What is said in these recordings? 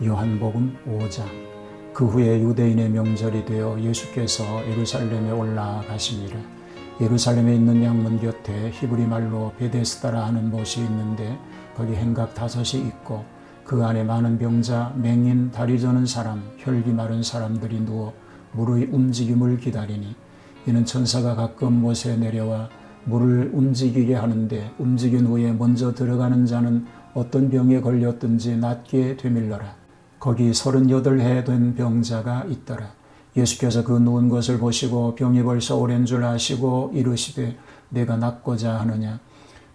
요한복음 5장. 그 후에 유대인의 명절이 되어 예수께서 예루살렘에 올라가시니라. 예루살렘에 있는 양문 곁에 히브리 말로 베데스다라 하는 못이 있는데 거기 행각 5이 있고 그 안에 많은 병자, 맹인, 다리 저는 사람, 혈기 마른 사람들이 누워 물의 움직임을 기다리니 이는 천사가 가끔 못에 내려와 물을 움직이게 하는데 움직인 후에 먼저 들어가는 자는 어떤 병에 걸렸든지 낫게 되밀러라. 거기 38해 된 병자가 있더라. 예수께서 그 누운 것을 보시고 병이 벌써 오랜 줄 아시고 이르시되 내가 낫고자 하느냐.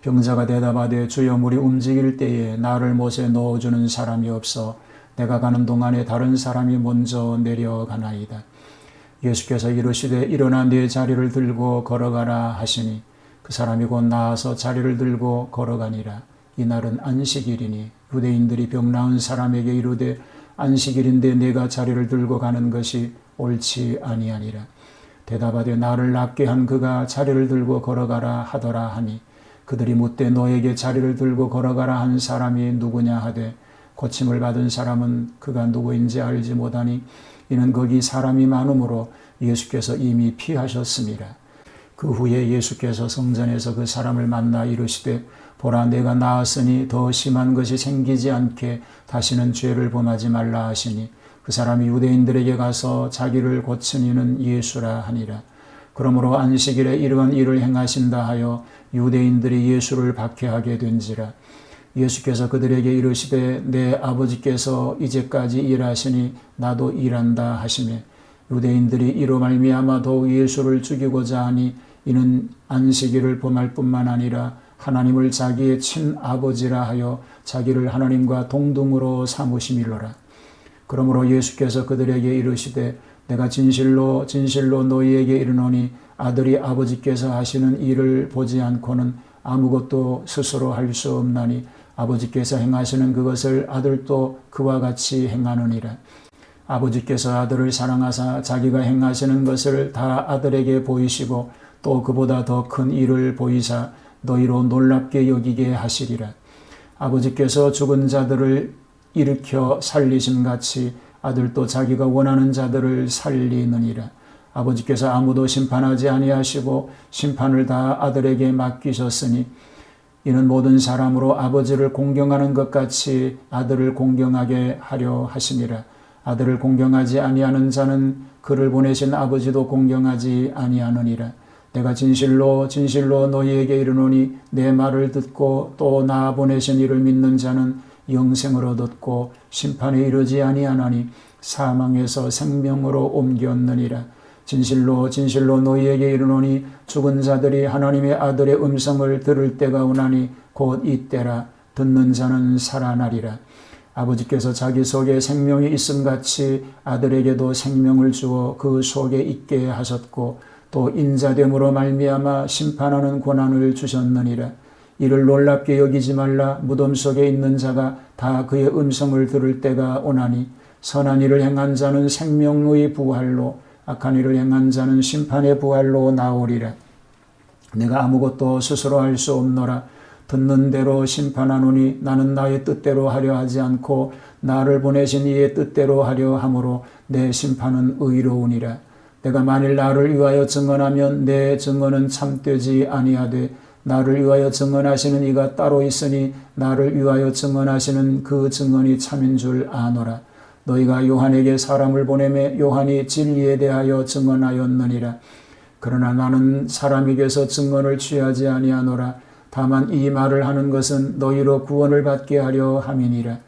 병자가 대답하되 주여 물이 움직일 때에 나를 못에 넣어주는 사람이 없어 내가 가는 동안에 다른 사람이 먼저 내려가나이다. 예수께서 이르시되 일어나 네 자리를 들고 걸어가라 하시니 그 사람이 곧 나아서 자리를 들고 걸어가니라. 이날은 안식일이니 유대인들이 병 나은 사람에게 이르되 안식일인데 내가 자리를 들고 가는 것이 옳지 아니하니라. 대답하되 나를 낫게 한 그가 자리를 들고 걸어가라 하더라 하니 그들이 묻되 너에게 자리를 들고 걸어가라 한 사람이 누구냐 하되 고침을 받은 사람은 그가 누구인지 알지 못하니 이는 거기 사람이 많으므로 예수께서 이미 피하셨습니다. 그 후에 예수께서 성전에서 그 사람을 만나 이르시되 보라 내가 나았으니 더 심한 것이 생기지 않게 다시는 죄를 범하지 말라 하시니 그 사람이 유대인들에게 가서 자기를 고친 이는 예수라 하니라. 그러므로 안식일에 이러한 일을 행하신다 하여 유대인들이 예수를 박해하게 된지라. 예수께서 그들에게 이르시되 내 아버지께서 이제까지 일하시니 나도 일한다 하시며 유대인들이 이로 말미암아 더욱 예수를 죽이고자 하니 이는 안식일을 범할 뿐만 아니라 하나님을 자기의 친아버지라 하여 자기를 하나님과 동등으로 삼으심이로라. 그러므로 예수께서 그들에게 이르시되 내가 진실로 진실로 너희에게 이르노니 아들이 아버지께서 하시는 일을 보지 않고는 아무것도 스스로 할 수 없나니 아버지께서 행하시는 그것을 아들도 그와 같이 행하느니라. 아버지께서 아들을 사랑하사 자기가 행하시는 것을 다 아들에게 보이시고 또 그보다 더 큰 일을 보이사 너희로 놀랍게 여기게 하시리라. 아버지께서 죽은 자들을 일으켜 살리심같이 아들도 자기가 원하는 자들을 살리느니라. 아버지께서 아무도 심판하지 아니하시고 심판을 다 아들에게 맡기셨으니 이는 모든 사람으로 아버지를 공경하는 것 같이 아들을 공경하게 하려 하심이라. 아들을 공경하지 아니하는 자는 그를 보내신 아버지도 공경하지 아니하느니라. 내가 진실로 진실로 너희에게 이르노니 내 말을 듣고 또 나 보내신 이를 믿는 자는 영생을 얻었고 심판에 이르지 아니하나니 사망에서 생명으로 옮겼느니라. 진실로 진실로 너희에게 이르노니 죽은 자들이 하나님의 아들의 음성을 들을 때가 오나니 곧 이때라. 듣는 자는 살아나리라. 아버지께서 자기 속에 생명이 있음같이 아들에게도 생명을 주어 그 속에 있게 하셨고 또 인자됨으로 말미암아 심판하는 권한을 주셨느니라. 이를 놀랍게 여기지 말라. 무덤 속에 있는 자가 다 그의 음성을 들을 때가 오나니 선한 일을 행한 자는 생명의 부활로 악한 일을 행한 자는 심판의 부활로 나오리라. 내가 아무것도 스스로 할 수 없노라. 듣는 대로 심판하노니 나는 나의 뜻대로 하려 하지 않고 나를 보내신 이의 뜻대로 하려 함으로 내 심판은 의로우니라. 내가 만일 나를 위하여 증언하면 내 증언은 참되지 아니하되 나를 위하여 증언하시는 이가 따로 있으니 나를 위하여 증언하시는 그 증언이 참인 줄 아노라. 너희가 요한에게 사람을 보내매 요한이 진리에 대하여 증언하였느니라. 그러나 나는 사람에게서 증언을 취하지 아니하노라. 다만 이 말을 하는 것은 너희로 구원을 받게 하려 함이니라.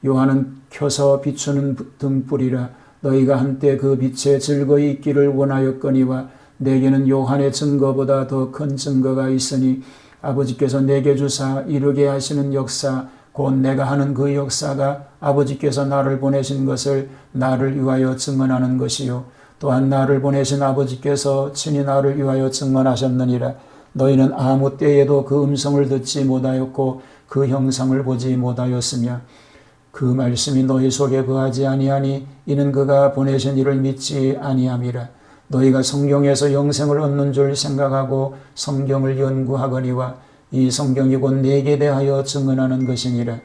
요한은 켜서 비추는 등불이라. 너희가 한때 그 빛에 즐거이 있기를 원하였거니와 내게는 요한의 증거보다 더 큰 증거가 있으니 아버지께서 내게 주사 이루게 하시는 역사 곧 내가 하는 그 역사가 아버지께서 나를 보내신 것을 나를 위하여 증언하는 것이요 또한 나를 보내신 아버지께서 친히 나를 위하여 증언하셨느니라. 너희는 아무 때에도 그 음성을 듣지 못하였고 그 형상을 보지 못하였으며 그 말씀이 너희 속에 거하지 아니하니 이는 그가 보내신 이를 믿지 아니함이라. 너희가 성경에서 영생을 얻는 줄 생각하고 성경을 연구하거니와 이 성경이 곧 내게 대하여 증언하는 것이니라.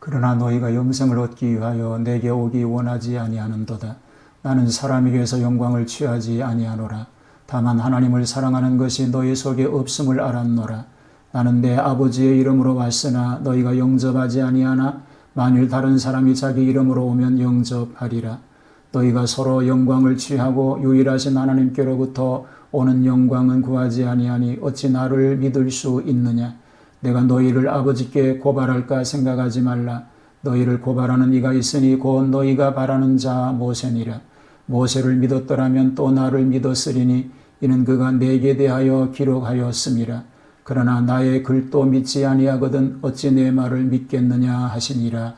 그러나 너희가 영생을 얻기 위하여 내게 오기 원하지 아니하는도다. 나는 사람에게서 영광을 취하지 아니하노라. 다만 하나님을 사랑하는 것이 너희 속에 없음을 알았노라. 나는 내 아버지의 이름으로 왔으나 너희가 영접하지 아니하나 만일 다른 사람이 자기 이름으로 오면 영접하리라. 너희가 서로 영광을 취하고 유일하신 하나님께로부터 오는 영광은 구하지 아니하니 어찌 나를 믿을 수 있느냐. 내가 너희를 아버지께 고발할까 생각하지 말라. 너희를 고발하는 이가 있으니 곧 너희가 바라는 자 모세니라. 모세를 믿었더라면 또 나를 믿었으리니 이는 그가 내게 대하여 기록하였음이라. 그러나 나의 글도 믿지 아니하거든 어찌 내 말을 믿겠느냐 하시니라.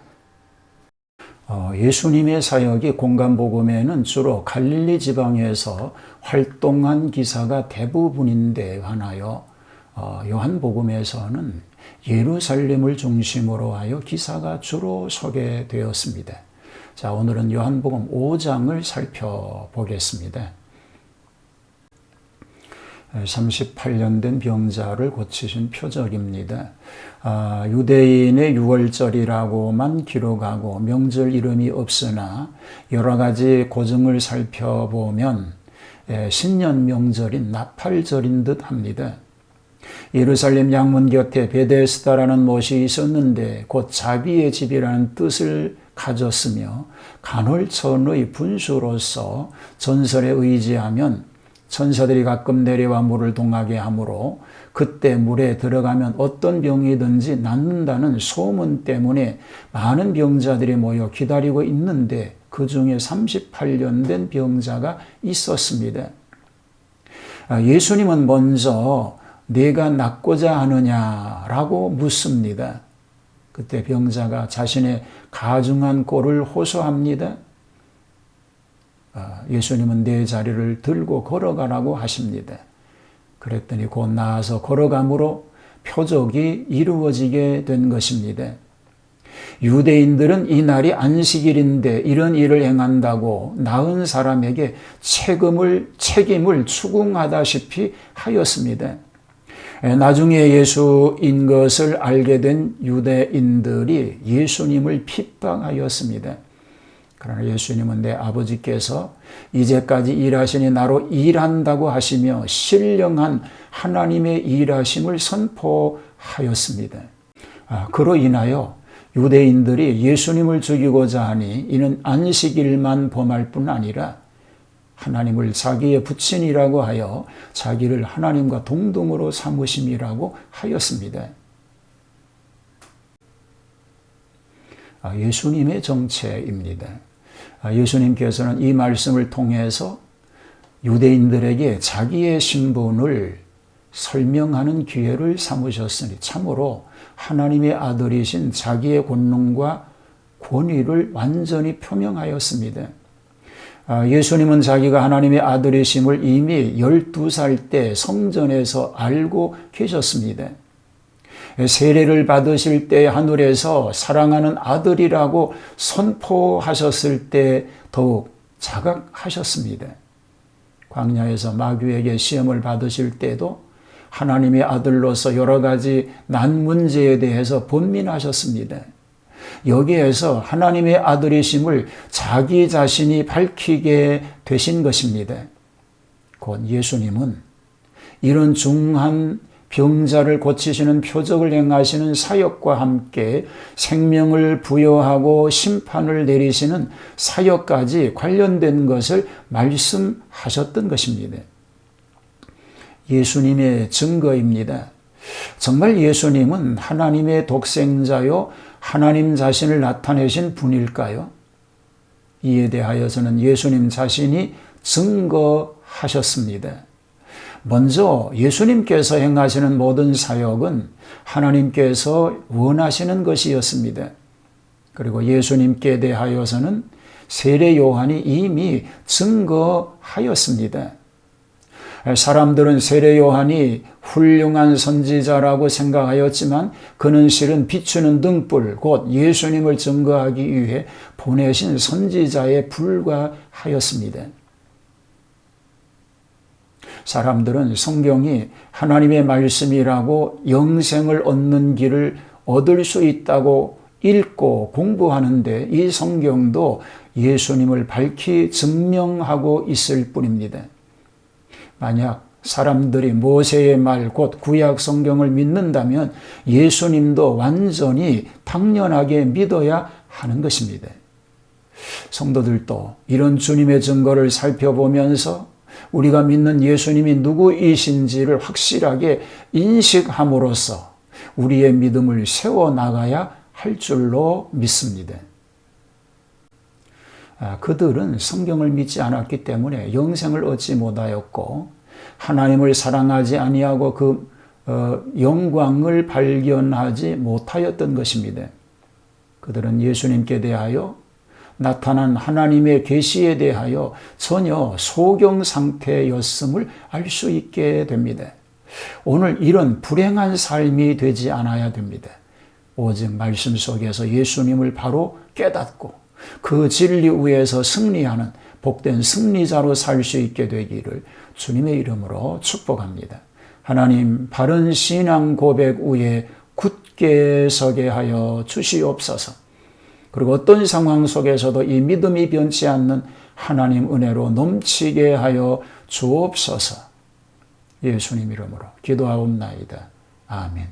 예수님의 사역이 공간복음에는 주로 갈릴리 지방에서 활동한 기사가 대부분인데 관하여 요한복음에서는 예루살렘을 중심으로 하여 기사가 주로 소개되었습니다. 자, 오늘은 요한복음 5장을 살펴보겠습니다. 38년 된 병자를 고치신 표적입니다. 유대인의 유월절이라고만 기록하고 명절 이름이 없으나 여러 가지 고증을 살펴보면 신년 명절인 나팔절인 듯 합니다. 예루살렘 양문 곁에 베데스다라는 못이 있었는데 곧 자기의 집이라는 뜻을 가졌으며 간헐천의 분수로서 전설에 의지하면 천사들이 가끔 내려와 물을 동하게 하므로 그때 물에 들어가면 어떤 병이든지 낫는다는 소문 때문에 많은 병자들이 모여 기다리고 있는데 그 중에 38년 된 병자가 있었습니다. 예수님은 먼저 내가 낫고자 하느냐라고 묻습니다. 그때 병자가 자신의 가증한 꼴을 호소합니다. 예수님은 내 자리를 들고 걸어가라고 하십니다. 그랬더니 곧 나아서 걸어감으로 표적이 이루어지게 된 것입니다. 유대인들은 이 날이 안식일인데 이런 일을 행한다고 나은 사람에게 책임을 추궁하다시피 하였습니다. 나중에 예수인 것을 알게 된 유대인들이 예수님을 핍박하였습니다. 그러나 예수님은 내 아버지께서 이제까지 일하시니 나로 일한다고 하시며 신령한 하나님의 일하심을 선포하였습니다. 그로 인하여 유대인들이 예수님을 죽이고자 하니 이는 안식일만 범할 뿐 아니라 하나님을 자기의 부친이라고 하여 자기를 하나님과 동등으로 삼으심이라고 하였습니다. 예수님의 정체입니다. 예수님께서는 이 말씀을 통해서 유대인들에게 자기의 신분을 설명하는 기회를 삼으셨으니 참으로 하나님의 아들이신 자기의 권능과 권위를 완전히 표명하였습니다. 예수님은 자기가 하나님의 아들이심을 이미 12살 때 성전에서 알고 계셨습니다. 세례를 받으실 때 하늘에서 사랑하는 아들이라고 선포하셨을 때 더욱 자각하셨습니다. 광야에서 마귀에게 시험을 받으실 때도 하나님의 아들로서 여러 가지 난 문제에 대해서 번민하셨습니다. 여기에서 하나님의 아들이심을 자기 자신이 밝히게 되신 것입니다. 곧 예수님은 이런 중한 병자를 고치시는 표적을 행하시는 사역과 함께 생명을 부여하고 심판을 내리시는 사역까지 관련된 것을 말씀하셨던 것입니다. 예수님의 증거입니다. 정말 예수님은 하나님의 독생자요 하나님 자신을 나타내신 분일까요? 이에 대하여서는 예수님 자신이 증거하셨습니다. 먼저 예수님께서 행하시는 모든 사역은 하나님께서 원하시는 것이었습니다. 그리고 예수님께 대하여서는 세례 요한이 이미 증거하였습니다. 사람들은 세례 요한이 훌륭한 선지자라고 생각하였지만 그는 실은 비추는 등불, 곧 예수님을 증거하기 위해 보내신 선지자에 불과하였습니다. 사람들은 성경이 하나님의 말씀이라고 영생을 얻는 길을 얻을 수 있다고 읽고 공부하는데 이 성경도 예수님을 밝히 증명하고 있을 뿐입니다. 만약 사람들이 모세의 말 곧 구약 성경을 믿는다면 예수님도 완전히 당연하게 믿어야 하는 것입니다. 성도들도 이런 주님의 증거를 살펴보면서 우리가 믿는 예수님이 누구이신지를 확실하게 인식함으로써 우리의 믿음을 세워나가야 할 줄로 믿습니다. 그들은 성경을 믿지 않았기 때문에 영생을 얻지 못하였고 하나님을 사랑하지 아니하고 그 영광을 발견하지 못하였던 것입니다. 그들은 예수님께 대하여 나타난 하나님의 계시에 대하여 전혀 소경 상태였음을 알 수 있게 됩니다. 오늘 이런 불행한 삶이 되지 않아야 됩니다. 오직 말씀 속에서 예수님을 바로 깨닫고 그 진리 위에서 승리하는 복된 승리자로 살 수 있게 되기를 주님의 이름으로 축복합니다. 하나님, 바른 신앙 고백 위에 굳게 서게 하여 주시옵소서. 그리고 어떤 상황 속에서도 이 믿음이 변치 않는 하나님 은혜로 넘치게 하여 주옵소서. 예수님 이름으로 기도하옵나이다. 아멘.